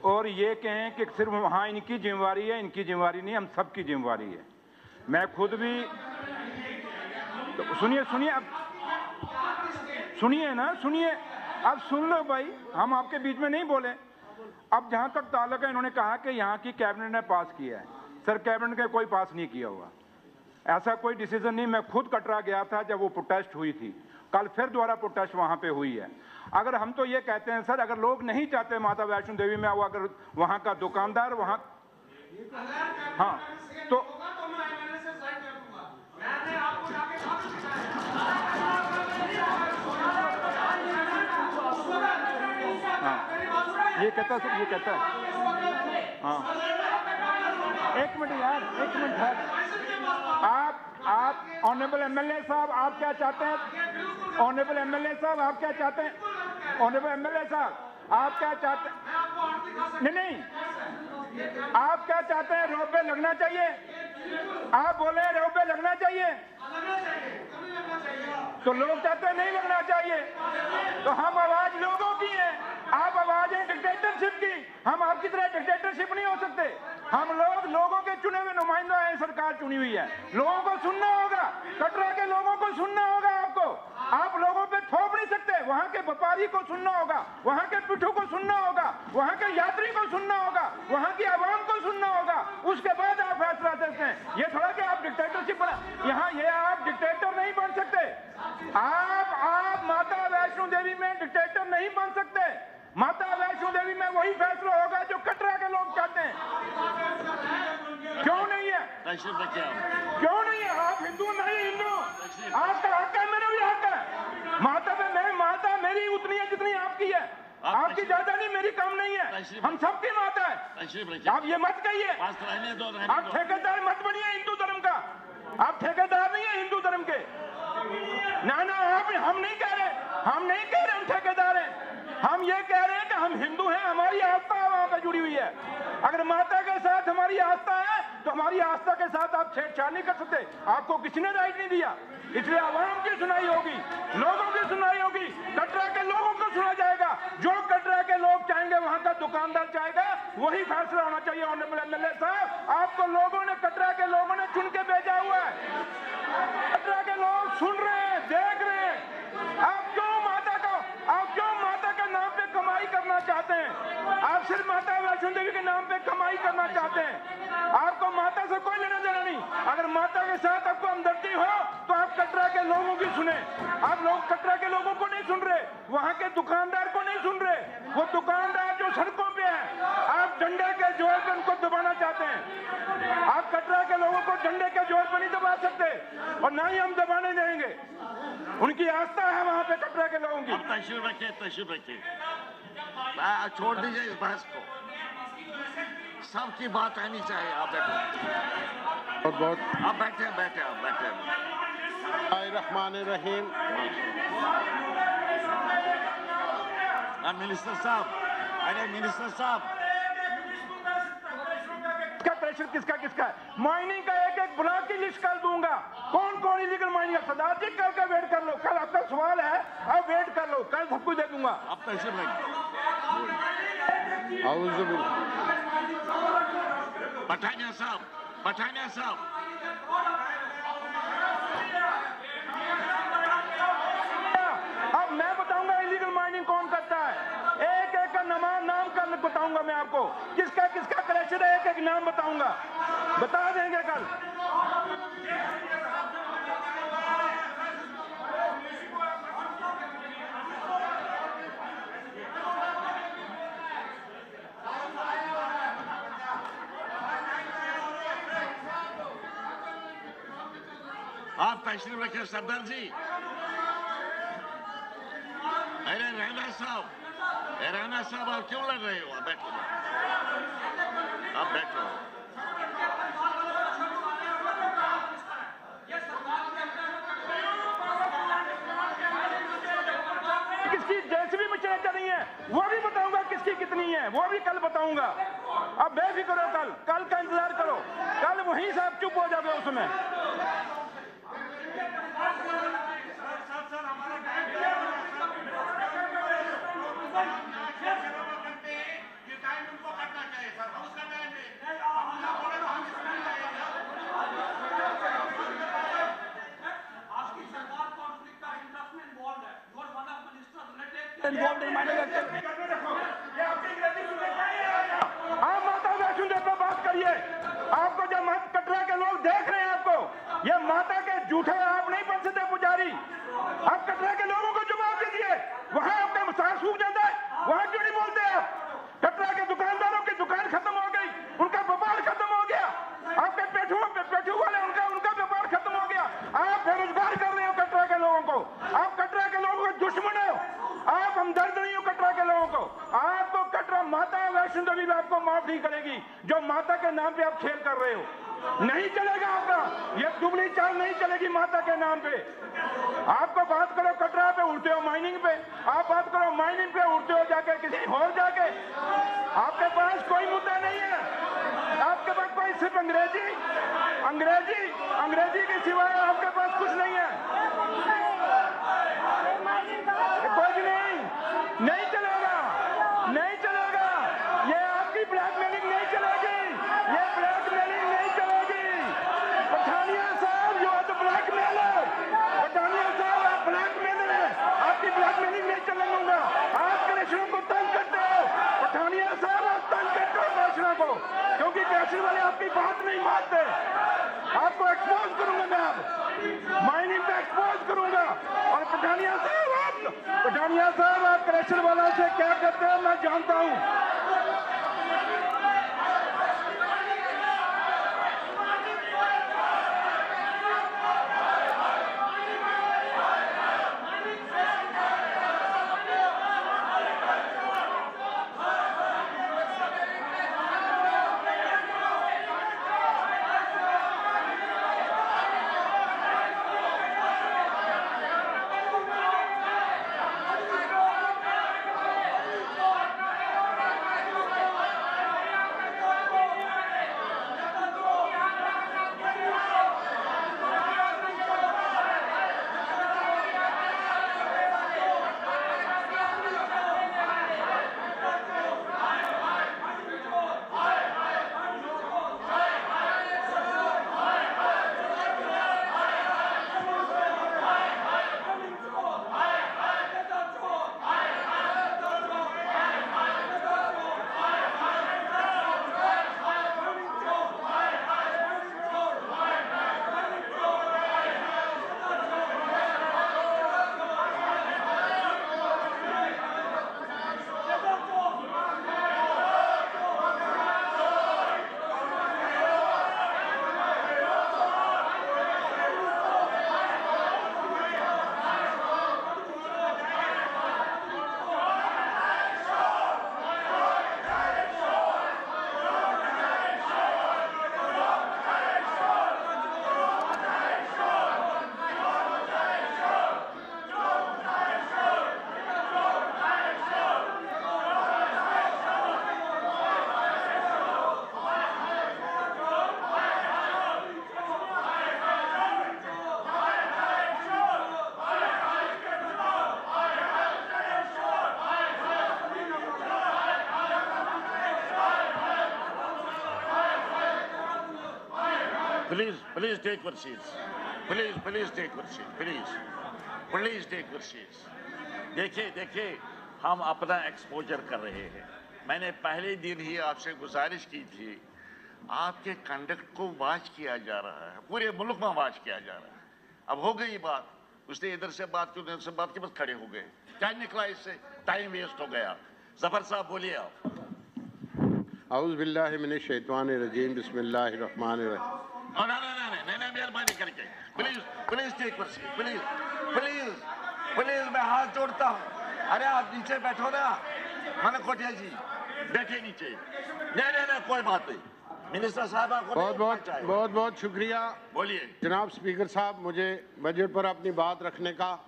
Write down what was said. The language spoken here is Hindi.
और ये कहें कि सिर्फ वहाँ इनकी जिम्मेवारी है, इनकी जिम्मेवारी नहीं, हम सबकी जिम्मेवारी है। मैं खुद भी तो सुनिए अब सुनिए ना, सुनिए, अब सुन लो भाई, हम आपके बीच में नहीं बोले। अब जहाँ तक ताल्लुक है, इन्होंने कहा कि यहाँ की कैबिनेट ने पास किया है। सर, कैबिनेट ने कोई पास नहीं किया हुआ, ऐसा कोई डिसीजन नहीं। मैं खुद कटरा गया था जब वो प्रोटेस्ट हुई थी, कल फिर दोबारा प्रोटेस्ट वहाँ पे हुई है। अगर हम तो ये कहते हैं सर, अगर लोग नहीं चाहते माता वैष्णो देवी में, वो अगर वहाँ का दुकानदार वहाँ, हाँ तो ये कहता है, ये कहता है, हाँ एक मिनट यार, एक मिनट है। आप ऑनरेबल एमएलए साहब, आप क्या चाहते हैं? ऑनरेबल एमएलए साहब, आप क्या चाहते हैं? ऑनरेबल एमएलए साहब, आप क्या चाहते हैं? नहीं, आप क्या चाहते हैं? रोड पे लगना चाहिए? आप बोले रोड पे लगना चाहिए, तो लोग चाहते हैं नहीं लगना चाहिए। तो हम आवाज लोगों की है, आप आवाज है डिक्टेटरशिप की। हम आपकी तरह डिक्टेटरशिप नहीं हो सकते। हम लोग लोगों के चुने हुए नुमाइंदा हैं, सरकार चुनी हुई है। लोगों को सुनना होगा, कटरा के लोगों को सुनना होगा। आपको, आप लोगों पे थोप नहीं सकते। वहां के व्यापारी को सुनना होगा, वहां के पिट्ठू को सुनना होगा, वहां के यात्री को सुनना होगा, वहां की आवाम को सुनना होगा। उसके बाद आप फैसला देते हैं। ये थोड़ा कि आप डिक्टेटरशिप बना, यहाँ ये आप डिक्टेटर नहीं बन सकते। आप माता वैष्णो देवी में डिक्टेटर नहीं बन सकते। माता वैष्णो देवी में वही फैसला होगा जो कटरा के लोग चाहते हैं। क्यों नहीं है? क्यों नहीं है? आप हिंदू नहीं हिंदू, आपका हक है, मेरा भी हक है। माता पे मैं, माता मेरी उतनी है जितनी आपकी है। आपकी ज्यादा नहीं, मेरी कम नहीं है, हम सबकी माता है। आप ये मत कहिए, आप ठेकेदार मत बनिए हिंदू धर्म का। आप ठेकेदार नहीं है हिंदू धर्म के। ना आप, हम नहीं कह रहे, हम नहीं कह रहे हम ठेकेदार हैं। हम ये कह रहे हैं कि हम हिंदू हैं, हमारी आस्था वहां पर जुड़ी हुई है। अगर माता के साथ हमारी आस्था है तो हमारी आस्था के साथ आप छेड़छाड़ नहीं कर सकते। आपको किसी ने राइट नहीं दिया, इसलिए आवाम की सुनाई होगी, लोगों की सुनाई होगी, कटरा के लोगों को सुना जाएगा। जो कटरा के लोग चाहेंगे, वहां का दुकानदार चाहेगा, वही फैसला होना चाहिए। ऑनरेबल एमएलए साहब, आपको लोगों ने, कटरा के लोगों ने चुन के भेजा हुआ है। कटरा के लोग सुन रहे हैं, देख रहे हैं। आप क्यों माता के नाम पे कमाई करना चाहते हैं? आप सिर्फ माता वैष्णो देवी के नाम पे कमाई करना चाहते हैं। आपको माता से कोई लेना देना नहीं। अगर माता के साथ आपको हमदर्दी हो तो आप कटरा के लोगों की सुने। आप लोग कटरा के लोगों को नहीं सुन रहे, वहां के दुकानदार को नहीं सुन रहे। वो दुकानदार जो सड़कों पे है, आप डंडे के जोर पे उनको दबाना चाहते हैं। आप कटरा के लोगों को डंडे के जोर पे नहीं दबा सकते, और ना ही हम दबाने देंगे। उनकी आस्था है वहां पे कटरा के लोगों की। तशरीफ रखिए, छोड़ दीजिए इस बहस को। सबकी बात आनी चाहिए। आप बैठो, बहुत आप बैठे। रहमानिर्रहीम। मिनिस्टर साहब, अरे मिनिस्टर साहब, किसका है? माइनिंग का एक ब्लॉक की लिस्ट कर दूंगा, कौन इलीगल माइनिंग है। सरदार जी, कल का वेट कर लो, कल आपका सवाल है, अब वेट कर लो, कल सब कुछ दे दूंगा। आप तशरीफ रखिए। पठानिया साहब, अब मैं बताऊंगा इलीगल माइनिंग कौन करता है। एक का नाम कल बताऊंगा मैं आपको, किसका कलेक्शन है, एक नाम बताऊंगा, बता देंगे कल। आप तशरीफ रखिए सरदार जी। अरे राणा साहब, आप क्यों लड़ रहे हो? आप बैठो। किसकी जैसी भी मशीनें चल रही हैं, वो भी बताऊंगा किसकी कितनी है, वो भी कल बताऊंगा। अब बेफिक्र हो, कल का इंतजार करो, कल वहीं से आप चुप हो जाओगे उसमें। involved in mining activity. आप माता वैष्णो देवी पे बात करिए। आपको जब कटरा के लोग देख रहे हैं, आपको ये माता के झूठे आप नहीं बन सकते पुजारी। आप कटरा के लोगों को जवाब दीजिए। वहां आपका मसाल सूख जाता है, वहां क्यों नहीं बोलते आप? कटरा के दुकानदारों की दुकान खत्म हो गई, उनका व्यापार खत्म हो गया। आपके पेटू वाले उनका व्यापार खत्म हो गया। आप बेरोजगार कर रहे हो कटरा के लोगों को। आप कटरा के लोगों के दुश्मन हो। आप हमदर्द नहीं हो कटरा के लोगों को। आपको कटरा माता वैष्णो देवी भी आपको माफ नहीं करेगी, जो माता के नाम पे आप खेल कर रहे हो। नहीं चलेगा आपका ये दुबली चाल, नहीं चलेगी माता के नाम पे। आपको बात करो कटरा पे, उड़ते हो माइनिंग पे। आप बात करो माइनिंग पे, उड़ते हो जाके किसी और जाके। आपके पास कोई मुद्दा नहीं है। आपके पास कोई सिर्फ अंग्रेजी के सिवाय आपके पास कुछ नहीं है। कुछ नहीं चलेगा। ये आपकी ब्लैकमेलिंग नहीं चलेगी। ये ब्लैकमेलिंग नहीं चलेगी। पठानिया साहब, you are the blackmailer. Pathania साहब, आप ब्लैकमेलर हैं। आपकी ब्लैकमेलिंग नहीं चलने दूंगा। आप कृष्णों को तंग करते हो। पठानिया साहब, आप तंग करते हो कृष्णों को, क्योंकि कृष्ण वाले आपकी बात नहीं मानते। आपको एक्सपोज करूंगा मैं, अब माइनिंग पे एक्सपोज करूंगा। और पठानिया साहब आप कृष्ण वालों से क्या करते हो मैं जानता हूं। Please take your seats. Please take your seats. Please take your seats. देखिए हम अपना एक्सपोजर कर रहे हैं। मैंने पहले दिन ही आपसे गुजारिश की थी, आपके कंडक्ट को वॉच किया जा रहा है, पूरे मुल्क में वॉच किया जा रहा है। अब हो गई बात, उसने इधर से बात की, उधर से बात की, बस खड़े हो गए। क्या निकला इससे? टाइम वेस्ट हो गया। जफर साहब बोलिए आप। औज़ु बिल्लाहि मिनश शैतानिर रजीम, बिस्मिल्लाहिर रहमानिर रहीम। नहीं, मेहरबानी करके please take your seat, please मैं हाथ जोड़ता हूँ। अरे आप नीचे बैठो ना, खाना कोटिया जी बैठे नीचे। नहीं, कोई बात नहीं। मिनिस्टर साहब आपको बहुत शुक्रिया। बोलिए जनाब स्पीकर साहब, मुझे बजट पर अपनी बात रखने का